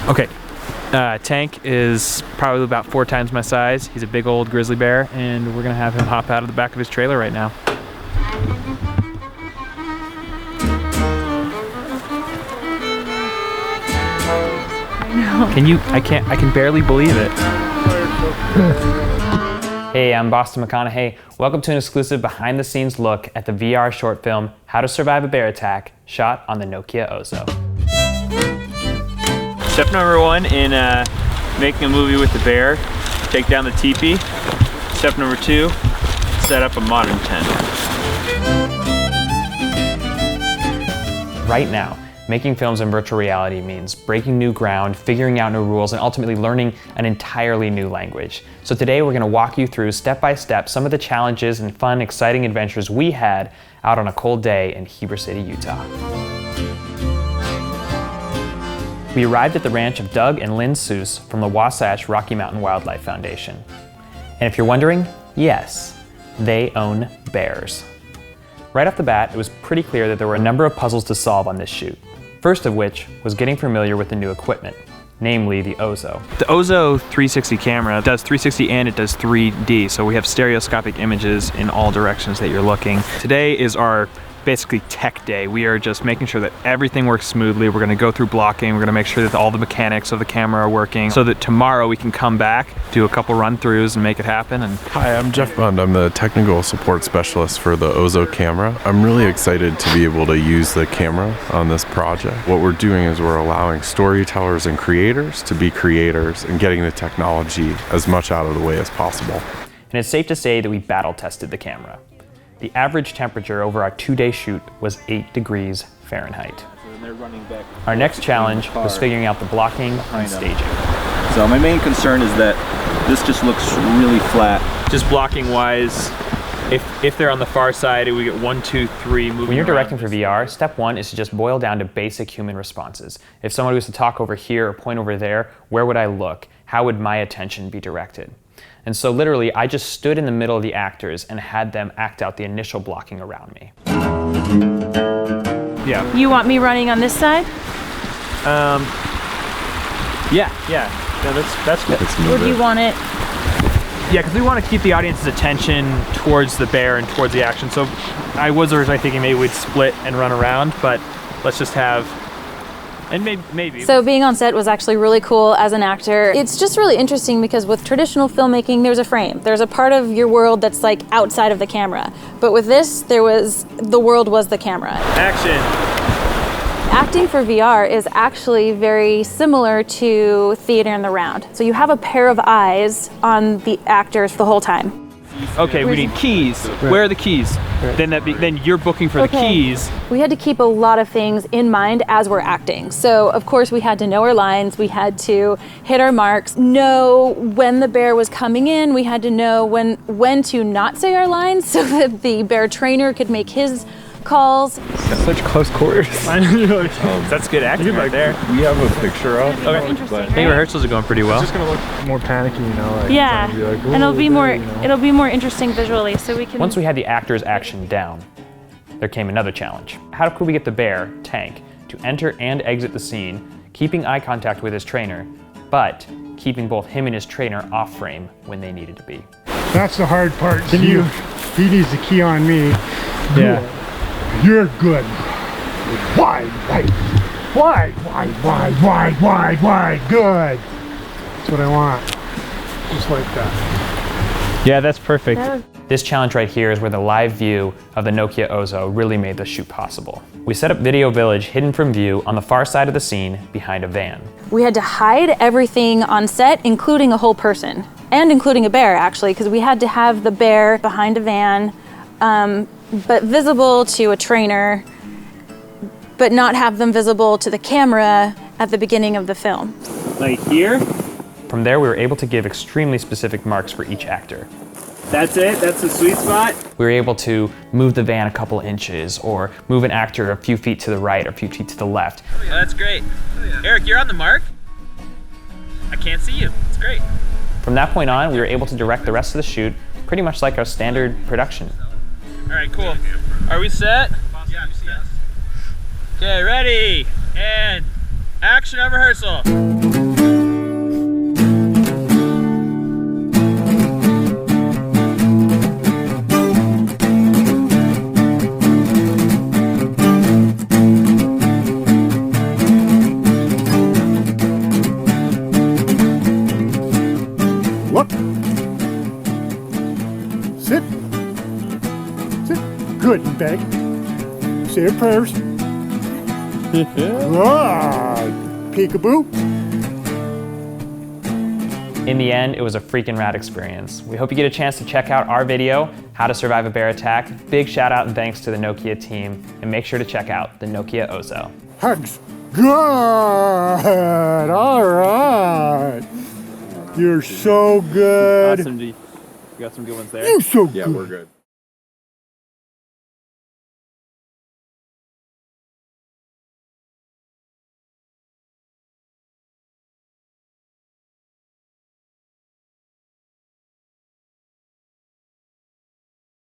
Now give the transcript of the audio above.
Okay, Tank is probably about 4 times my size. He's a big old grizzly bear, and we're gonna have him hop out of the back of his trailer right now. I can barely believe it. Hey, I'm Boston McConnaughey. Welcome to an exclusive behind the scenes look at the VR short film, How to Survive a Bear Attack, shot on the Nokia Ozo. Step number 1 in making a movie with the bear, take down the teepee. Step number 2, set up a modern tent. Right now, making films in virtual reality means breaking new ground, figuring out new rules, and ultimately learning an entirely new language. So today we're gonna walk you through step by step some of the challenges and fun, exciting adventures we had out on a cold day in Heber City, Utah. We arrived at the ranch of Doug and Lynn Seuss from the Wasatch Rocky Mountain Wildlife Foundation. And if you're wondering, yes, they own bears. Right off the bat, it was pretty clear that there were a number of puzzles to solve on this shoot. First of which was getting familiar with the new equipment, namely the Ozo. The Ozo 360 camera does 360 and it does 3D, so we have stereoscopic images in all directions that you're looking. Today is our basically tech day. We are just making sure that everything works smoothly. We're gonna go through blocking. We're gonna make sure that all the mechanics of the camera are working so that tomorrow we can come back, do a couple run-throughs and make it happen. And hi, I'm Jeff Bund. I'm the technical support specialist for the Ozo camera. I'm really excited to be able to use the camera on this project. What we're doing is we're allowing storytellers and creators to be creators and getting the technology as much out of the way as possible. And it's safe to say that we battle tested the camera. The average temperature over our 2-day shoot was 8 degrees Fahrenheit. Our next challenge was figuring out the blocking and staging. So my main concern is that this just looks really flat. Just blocking wise, if they're on the far side, we get 1, 2, 3 moving. When you're directing for VR, step 1 is to just boil down to basic human responses. If someone was to talk over here or point over there, where would I look? How would my attention be directed? And so literally, I just stood in the middle of the actors and had them act out the initial blocking around me. Yeah. You want me running on this side? Yeah, that's good. Or do you want it? Yeah, because we want to keep the audience's attention towards the bear and towards the action. So I was originally thinking maybe we'd split and run around, but let's just have. And maybe. So being on set was actually really cool as an actor. It's just really interesting because with traditional filmmaking, there's a frame. There's a part of your world that's like outside of the camera. But with this, the world was the camera. Action. Acting for VR is actually very similar to theater in the round. So you have a pair of eyes on the actors the whole time. Okay, we need keys. Right. Where are the keys? Right. Then you're booking for the keys. We had to keep a lot of things in mind as we're acting. So of course we had to know our lines, we had to hit our marks, know when the bear was coming in, we had to know when to not say our lines so that the bear trainer could make his calls. Got such close quarters. That's good acting right there. We have a picture up. Okay. Interesting, I think rehearsals are going pretty well. It's just gonna look more panicky, you know. Like, yeah, like, and it'll be more interesting visually, so we can. Once we had the actors' action down, there came another challenge. How could we get the bear, Tank, to enter and exit the scene, keeping eye contact with his trainer, but keeping both him and his trainer off frame when they needed to be? That's the hard part. He needs the key on me. Yeah. You're good. Why? Good. That's what I want. Just like that. Yeah, that's perfect. This challenge right here is where the live view of the Nokia Ozo really made the shoot possible. We set up Video Village hidden from view on the far side of the scene behind a van. We had to hide everything on set, including a whole person, and including a bear actually, because we had to have the bear behind a van, but visible to a trainer, but not have them visible to the camera at the beginning of the film. Like here? From there, we were able to give extremely specific marks for each actor. That's it? That's the sweet spot? We were able to move the van a couple inches or move an actor a few feet to the right or a few feet to the left. Oh, that's great. Eric, you're on the mark? I can't see you. It's great. From that point on, we were able to direct the rest of the shoot pretty much like our standard production. All right, cool. Are we set? Yeah, yes. Okay, ready, and action on rehearsal. bag. Say your prayers. Right. Peekaboo. In the end, it was a freaking rad experience. We hope you get a chance to check out our video, How to Survive a Bear Attack. Big shout out and thanks to the Nokia team, and make sure to check out the Nokia Ozo. Hugs. Good. All right. You're so good. Awesome, G. You got some good ones there? You're so good. Yeah, we're good.